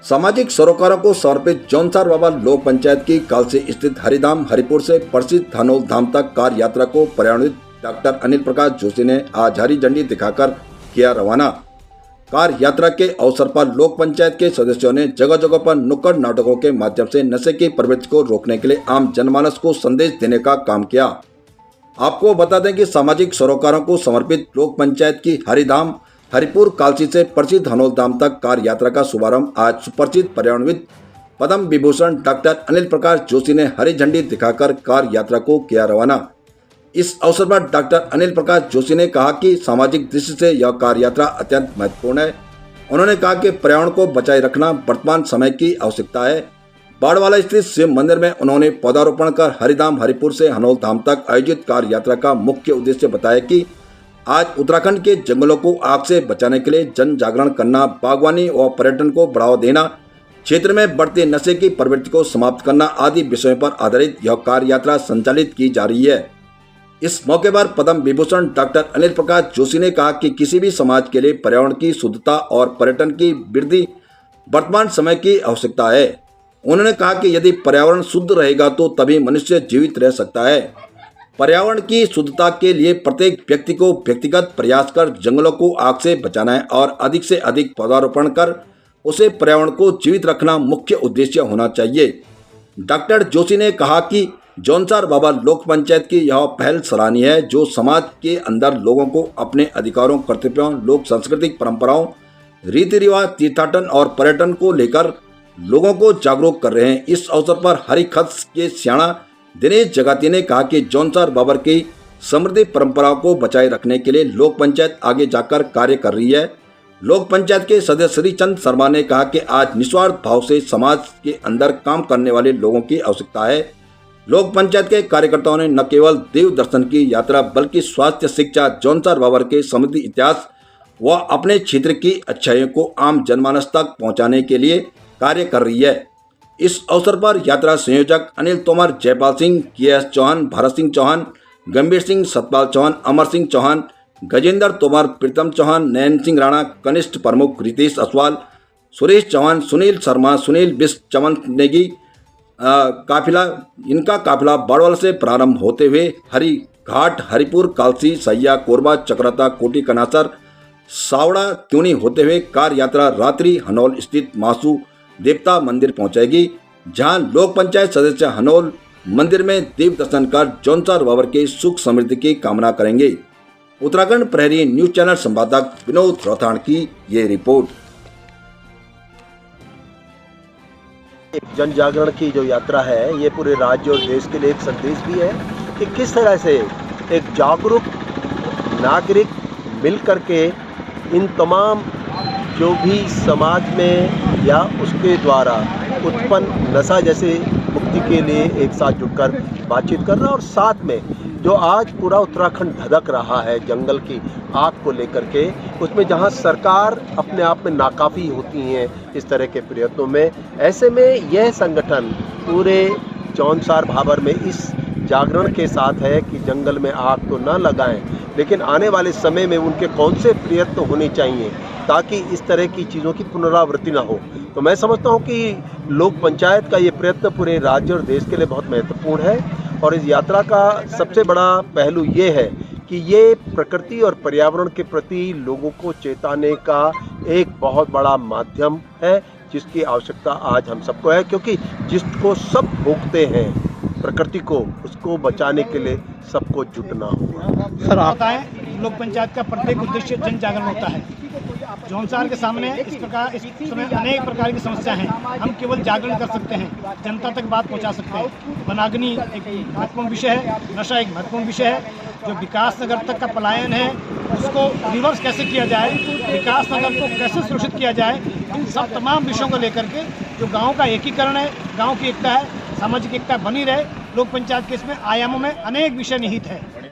सामाजिक सरोकारों को समर्पित जौनसार बाबा लोक पंचायत की कालसी स्थित हरिधाम हरिपुर से प्रसिद्ध धनौल धाम तक कार यात्रा को पर्यावरणविद डॉक्टर अनिल प्रकाश जोशी ने आज हरी झंडी दिखाकर किया रवाना। कार यात्रा के अवसर पर लोक पंचायत के सदस्यों ने जगह जगह पर नुक्कड़ नाटकों के माध्यम से नशे की प्रवृत्ति को रोकने के लिए आम जनमानस को संदेश देने का काम किया। आपको बता दें कि सामाजिक सरोकारों को समर्पित लोक पंचायत की हरिधाम हरिपुर कालसी से प्रसिद्ध धनौल धाम तक कार यात्रा का शुभारंभ आज सुप्रसिद्ध पर्यावरणविद पद्म विभूषण डॉक्टर अनिल प्रकाश जोशी ने हरी झंडी दिखाकर कार यात्रा को किया रवाना। इस अवसर पर डॉक्टर अनिल प्रकाश जोशी ने कहा कि सामाजिक दृष्टि से यह कार यात्रा अत्यंत महत्वपूर्ण है। उन्होंने कहा कि पर्यावरण को बचाए रखना वर्तमान समय की आवश्यकता है। बाड़वाला स्थित शिव मंदिर में उन्होंने पौधारोपण कर हरिधाम हरिपुर से धनौल धाम तक आयोजित कार यात्रा का मुख्य उद्देश्य बताया कि आज उत्तराखंड के जंगलों को आग से बचाने के लिए जन जागरण करना, बागवानी और पर्यटन को बढ़ावा देना, क्षेत्र में बढ़ते नशे की प्रवृत्ति को समाप्त करना आदि विषयों पर आधारित यह कार यात्रा संचालित की जा रही है। इस मौके पर पद्म विभूषण डॉक्टर अनिल प्रकाश जोशी ने कहा कि किसी भी समाज के लिए पर्यावरण की शुद्धता और पर्यटन की वृद्धि वर्तमान समय की आवश्यकता है। उन्होंने कहा कि यदि पर्यावरण शुद्ध रहेगा तो तभी मनुष्य जीवित रह सकता है। पर्यावरण की शुद्धता के लिए प्रत्येक व्यक्ति को व्यक्तिगत प्रयास कर जंगलों को आग से बचाना है और अधिक से अधिक पौधारोपण कर उसे पर्यावरण को जीवित रखना मुख्य उद्देश्य होना चाहिए। डॉक्टर जोशी ने कहा कि जौनसार बाबा लोक पंचायत की यह पहल सराहनीय है, जो समाज के अंदर लोगों को अपने अधिकारों, कर्तव्यों, लोक सांस्कृतिक परंपराओं, रीति रिवाज, तीर्थाटन और पर्यटन को लेकर लोगों को जागरूक कर रहे हैं। इस अवसर पर हरी खस के सियाणा दिनेश जगाती ने कहा कि जौनसार बाबर की समृद्ध परंपराओं को बचाए रखने के लिए लोक पंचायत आगे जाकर कार्य कर रही है। लोक पंचायत के सदस्य श्रीचंद शर्मा ने कहा कि आज निस्वार्थ भाव से समाज के अंदर काम करने वाले लोगों की आवश्यकता है। लोक पंचायत के कार्यकर्ताओं ने न केवल देव दर्शन की यात्रा बल्कि स्वास्थ्य, शिक्षा, जौनसार बाबर के समृद्ध इतिहास व अपने क्षेत्र की अच्छाइयों को आम जनमानस तक पहुंचाने के लिए कार्य कर रही है। इस अवसर पर यात्रा संयोजक अनिल तोमर, जयपाल सिंह, के.एस. चौहान, भरत सिंह चौहान, गंभीर सिंह, सतपाल चौहान, अमर सिंह चौहान, गजेंद्र तोमर, प्रीतम चौहान, नयन सिंह राणा, कनिष्ठ प्रमुख रितेश असवाल, सुरेश चौहान, सुनील शर्मा, सुनील बिस्ट, चमन नेगी इनका काफिला बाड़वाला से प्रारंभ होते हुए हरी घाट, हरिपुर, कालसी, सैया, कोरबा, चक्राता, कोटी कनासर, सावड़ा, त्यूनी होते हुए कार यात्रा रात्रि हनौल स्थित मासू देवता मंदिर पहुंचेगी, जहां लोक पंचायत सदस्य हनौल मंदिर में देव दर्शन कर जौनसार बाबर के सुख समृद्धि की कामना करेंगे। उत्तराखंड प्रहरी न्यूज चैनल संवादक विनोद रौथाण की ये रिपोर्ट। जन जागरण की जो यात्रा है ये पूरे राज्य और देश के लिए एक संदेश भी है कि किस तरह से एक जागरूक नागरिक मिल करके इन तमाम जो भी समाज में या उसके द्वारा उत्पन्न नशा जैसे मुक्ति के लिए एक साथ जुटकर बातचीत कर रहा है और साथ में जो आज पूरा उत्तराखंड धधक रहा है जंगल की आग को लेकर के, उसमें जहां सरकार अपने आप में नाकाफ़ी होती हैं इस तरह के प्रयत्नों में, ऐसे में यह संगठन पूरे जौनसार भाबर में इस जागरण के साथ है कि जंगल में आग तो न लगाएं, लेकिन आने वाले समय में उनके कौन से प्रयत्न होने चाहिए ताकि इस तरह की चीज़ों की पुनरावृत्ति ना हो। तो मैं समझता हूँ कि लोक पंचायत का ये प्रयत्न पूरे राज्य और देश के लिए बहुत महत्वपूर्ण है और इस यात्रा का सबसे बड़ा पहलू ये है कि ये प्रकृति और पर्यावरण के प्रति लोगों को चेताने का एक बहुत बड़ा माध्यम है, जिसकी आवश्यकता आज हम सबको है, क्योंकि जिसको सब भोगते हैं प्रकृति को, उसको बचाने के लिए सबको जुटना होगा। सर आप बताएं, लोक पंचायत का प्रत्येक उद्देश्य जन जागरण होता है। जौनसार के सामने इस समय अनेक प्रकार की समस्या हैं। हम केवल जागरण कर सकते हैं, जनता तक बात पहुंचा सकते हैं। वनाग्नि एक महत्वपूर्ण विषय है, नशा एक महत्वपूर्ण विषय है। जो विकास नगर तक का पलायन है उसको रिवर्स कैसे किया जाए, विकास नगर को कैसे सुरक्षित किया जाए, इन सब तमाम विषयों को लेकर के जो गाँव का एकीकरण है, गाँव की एकता है, सामाजिक एकता बनी रहे। लोक पंचायत के इसमें आयामों में अनेक विषय निहित है।